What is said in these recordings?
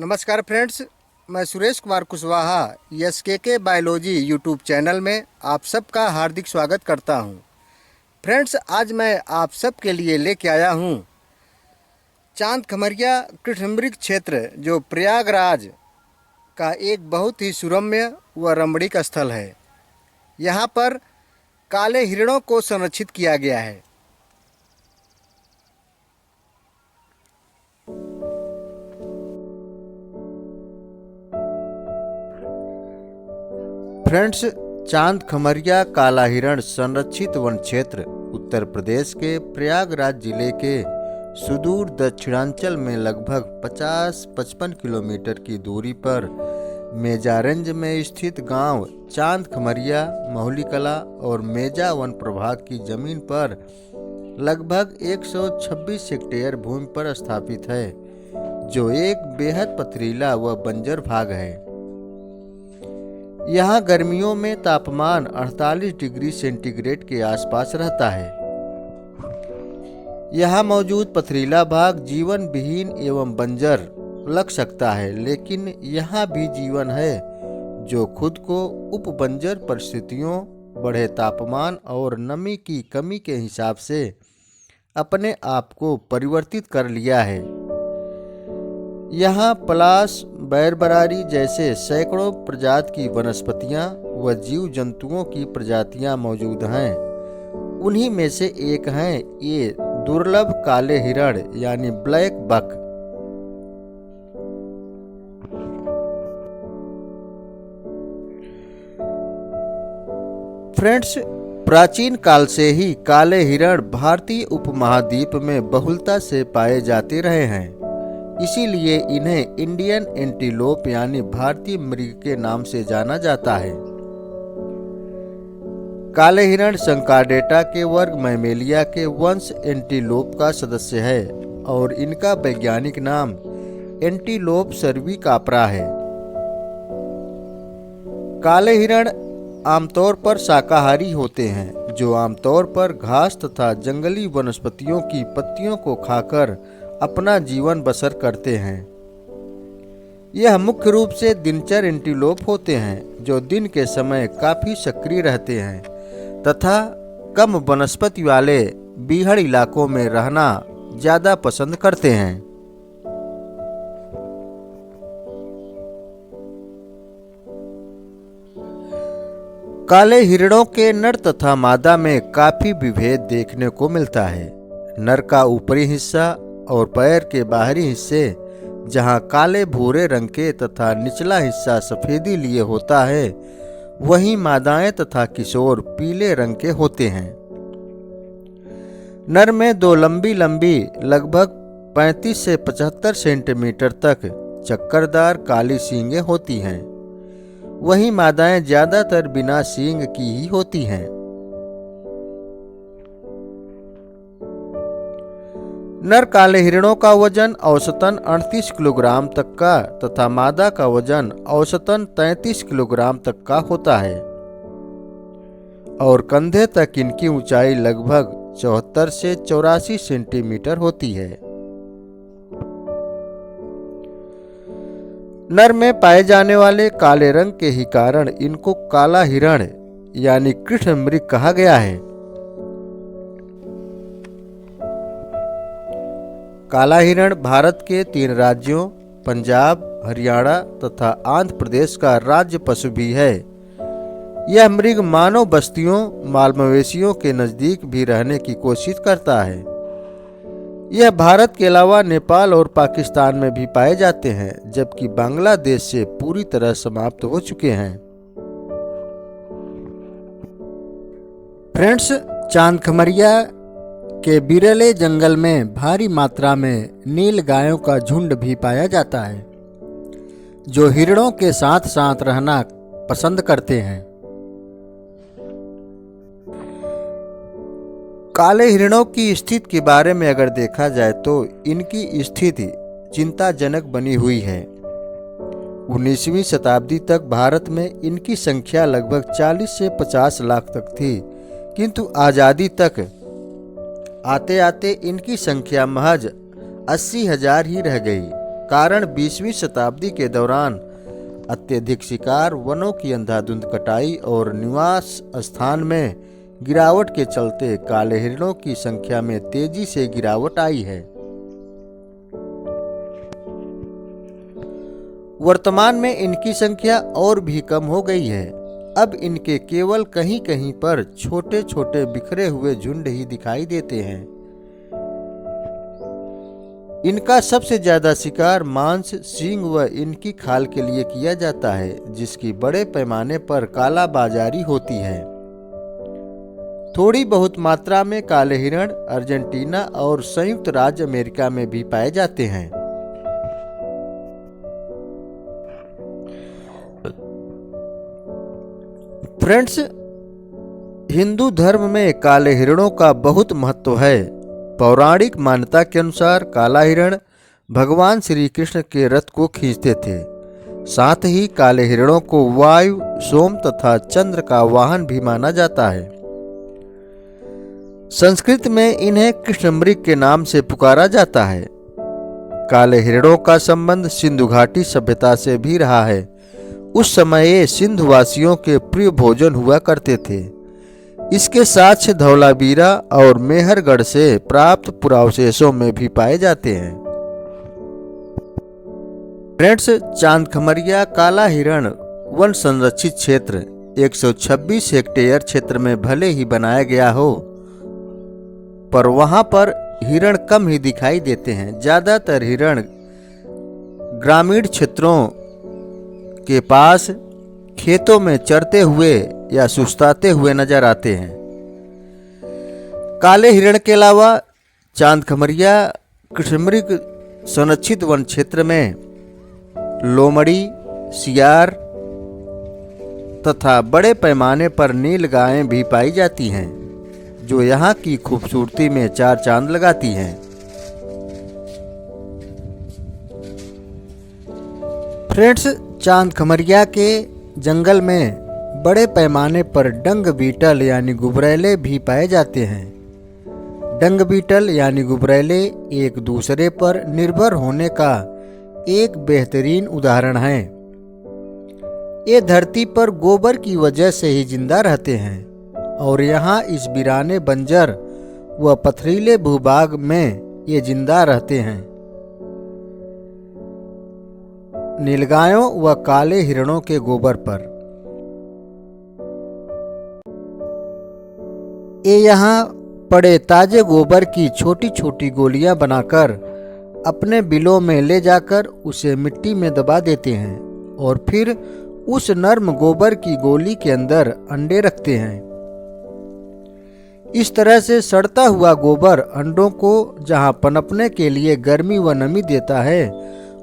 नमस्कार फ्रेंड्स, मैं Suresh Kumar Kushwaha SK biology YouTube channel में आप सबका हार्दिक स्वागत करता हूं। फ्रेंड्स, आज मैं आप सब के लिए लेके आया हूं चांद खमरिया कृष्णमृग क्षेत्र, जो प्रयागराज का एक बहुत ही सुरम्य व रमणीक स्थल है। यहां पर काले हिरणों को संरक्षित किया गया है। फ्रेंड्स, चांद खमरिया काला हिरण संरक्षित वन क्षेत्र उत्तर प्रदेश के प्रयागराज जिले के सुदूर दक्षिणांचल में लगभग 50-55 किलोमीटर की दूरी पर मेजारंज में स्थित गांव चांद खमरिया, महुली कला और मेजा वन प्रभाग की जमीन पर लगभग 126 हेक्टेयर भूमि पर स्थापित है, जो एक बेहद पथरीला व बंजर भाग है। यहाँ गर्मियों में तापमान 48 डिग्री सेंटीग्रेड के आसपास रहता है। यहाँ मौजूद पथरीला भाग जीवन विहीन एवं बंजर लग सकता है, लेकिन यहाँ भी जीवन है जो खुद को उपबंजर परिस्थितियों, बढ़े तापमान और नमी की कमी के हिसाब से अपने आप को परिवर्तित कर लिया है। यहाँ पलाश, बैरबरारी जैसे सैकड़ों प्रजाति की वनस्पतियाँ व जीव जंतुओं की प्रजातियाँ मौजूद हैं। उन्हीं में से एक हैं ये दुर्लभ काले हिरण यानी ब्लैक बक। फ्रेंड्स, प्राचीन काल से ही काले हिरण भारतीय उपमहाद्वीप में बहुलता से पाए जाते रहे हैं। इसीलिए इन्हें इंडियन एंटीलोप यानी भारतीय मृग के नाम से जाना जाता है। काले हिरण संकार्डेटा के वर्ग मैमेलिया के वंश एंटीलोप का सदस्य है और इनका वैज्ञानिक नाम एंटीलोप सर्विकापरा है। काले हिरण आमतौर पर शाकाहारी होते हैं, जो आमतौर पर घास तथा जंगली वनस्पतियों की पत्तियों को खाकर अपना जीवन बसर करते हैं। यह मुख्य रूप से दिनचर एंटीलोप होते हैं, जो दिन के समय काफी सक्रिय रहते हैं तथा कम वनस्पति वाले बीहड़ इलाकों में रहना ज्यादा पसंद करते हैं। काले हिरणों के नर तथा मादा में काफी विभेद देखने को मिलता है। नर का ऊपरी हिस्सा और पैर के बाहरी हिस्से जहां काले भूरे रंग के तथा निचला हिस्सा सफेदी लिए होता है, वहीं मादाएं तथा किशोर पीले रंग के होते हैं। नर में दो लंबी लंबी लगभग 35 से 75 सेंटीमीटर तक चक्करदार काली सींगें होती हैं, वहीं मादाएं ज्यादातर बिना सींग की ही होती हैं। नर काले हिरणों का वजन औसतन 38 किलोग्राम तक का तथा मादा का वजन औसतन 33 किलोग्राम तक का होता है और कंधे तक इनकी ऊंचाई लगभग 74 से 84 सेंटीमीटर होती है। नर में पाए जाने वाले काले रंग के ही कारण इनको काला हिरण यानी कृष्णमृग कहा गया है। काला हिरण भारत के 3 राज्यों पंजाब, हरियाणा तथा आंध्र प्रदेश का राज्य पशु भी है। यह मृग मानव बस्तियों, माल मवेशियों के नजदीक भी रहने की कोशिश करता है। यह भारत के अलावा नेपाल और पाकिस्तान में भी पाए जाते हैं, जबकि बांग्लादेश से पूरी तरह समाप्त हो चुके हैं। फ्रेंड्स, चांद खमरिया के बिरले जंगल में भारी मात्रा में नील गायों का झुंड भी पाया जाता है, जो हिरणों के साथ साथ रहना पसंद करते हैं। काले हिरणों की स्थिति के बारे में अगर देखा जाए तो इनकी स्थिति चिंताजनक बनी हुई है। 19वीं शताब्दी तक भारत में इनकी संख्या लगभग 40 से 50 लाख तक थी, किंतु आज़ादी तक आते आते इनकी संख्या महज 80,000 ही रह गई। कारण 20वीं शताब्दी के दौरान अत्यधिक शिकार, वनों की अंधाधुंध कटाई और निवास स्थान में गिरावट के चलते काले हिरणों की संख्या में तेजी से गिरावट आई है। वर्तमान में इनकी संख्या और भी कम हो गई है। अब इनके केवल कहीं कहीं पर छोटे छोटे बिखरे हुए झुंड ही दिखाई देते हैं। इनका सबसे ज्यादा शिकार मांस, सींग व इनकी खाल के लिए किया जाता है, जिसकी बड़े पैमाने पर काला बाजारी होती है। थोड़ी बहुत मात्रा में काले हिरण अर्जेंटीना और संयुक्त राज्य अमेरिका में भी पाए जाते हैं। फ्रेंड्स, हिंदू धर्म में काले हिरणों का बहुत महत्व है। पौराणिक मान्यता के अनुसार काला हिरण भगवान श्री कृष्ण के रथ को खींचते थे। साथ ही काले हिरणों को वायु, सोम तथा चंद्र का वाहन भी माना जाता है। संस्कृत में इन्हें कृष्ण मृग के नाम से पुकारा जाता है। काले हिरणों का संबंध सिंधु घाटी सभ्यता से भी रहा है। उस समय ये सिंधु वासियों के प्रिय भोजन हुआ करते थे। इसके साक्ष्य धौलावीरा और मेहरगढ़ से प्राप्त पुरावशेषों में भी पाए जाते हैं। फ्रेंड्स, चांदखमरिया काला हिरण वन संरक्षित क्षेत्र 126 हेक्टेयर क्षेत्र में भले ही बनाया गया हो, पर वहां पर हिरण कम ही दिखाई देते हैं। ज्यादातर हिरण ग्रामीण क्षेत्रों के पास खेतों में चरते हुए या सुस्ताते हुए नजर आते हैं। काले हिरण के अलावा चांदखमरिया कृष्णमृग संरक्षित वन क्षेत्र में लोमड़ी, सियार तथा बड़े पैमाने पर नील गायें भी पाई जाती हैं, जो यहाँ की खूबसूरती में चार चांद लगाती हैं। फ्रेंड्स, चांदखमरिया के जंगल में बड़े पैमाने पर डंग बीटल यानी गुबरैले भी पाए जाते हैं। डंग बीटल यानी गुबरैले एक दूसरे पर निर्भर होने का एक बेहतरीन उदाहरण है। ये धरती पर गोबर की वजह से ही जिंदा रहते हैं और यहाँ इस वीराने बंजर व पथरीले भूभाग में ये जिंदा रहते हैं। नीलगायों व काले हिरणों के गोबर पर ये यहाँ पड़े ताजे गोबर की छोटी छोटी गोलियां बनाकर अपने बिलों में ले जाकर उसे मिट्टी में दबा देते हैं और फिर उस नर्म गोबर की गोली के अंदर अंडे रखते हैं। इस तरह से सड़ता हुआ गोबर अंडों को जहां पनपने के लिए गर्मी व नमी देता है,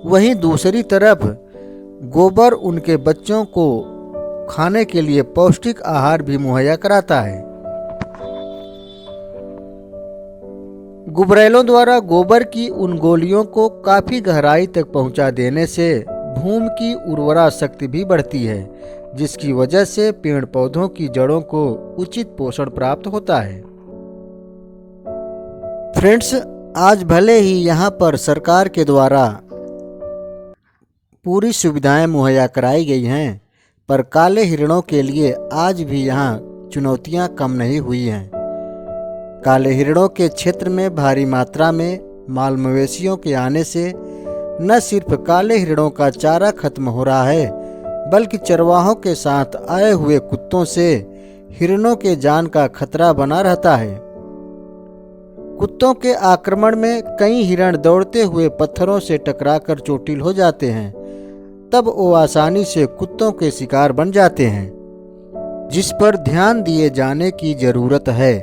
वहीं दूसरी तरफ गोबर उनके बच्चों को खाने के लिए पौष्टिक आहार भी मुहैया कराता है। गुबरैलों द्वारा गोबर की उन गोलियों को काफी गहराई तक पहुंचा देने से भूमि की उर्वरा शक्ति भी बढ़ती है, जिसकी वजह से पेड़ पौधों की जड़ों को उचित पोषण प्राप्त होता है। फ्रेंड्स, आज भले ही यहाँ पर सरकार के द्वारा पूरी सुविधाएं मुहैया कराई गई हैं, पर काले हिरणों के लिए आज भी यहाँ चुनौतियाँ कम नहीं हुई हैं। काले हिरणों के क्षेत्र में भारी मात्रा में माल मवेशियों के आने से न सिर्फ काले हिरणों का चारा खत्म हो रहा है, बल्कि चरवाहों के साथ आए हुए कुत्तों से हिरणों के जान का खतरा बना रहता है। कुत्तों के आक्रमण में कई हिरण दौड़ते हुए पत्थरों से टकराकर चोटिल हो जाते हैं, तब वो आसानी से कुत्तों के शिकार बन जाते हैं, जिस पर ध्यान दिए जाने की जरूरत है।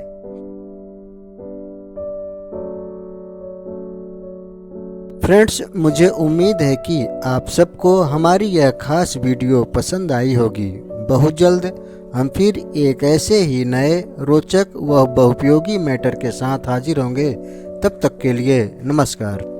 फ्रेंड्स, मुझे उम्मीद है कि आप सबको हमारी यह खास वीडियो पसंद आई होगी। बहुत जल्द हम फिर एक ऐसे ही नए रोचक व बहुपयोगी मैटर के साथ हाजिर होंगे। तब तक के लिए नमस्कार।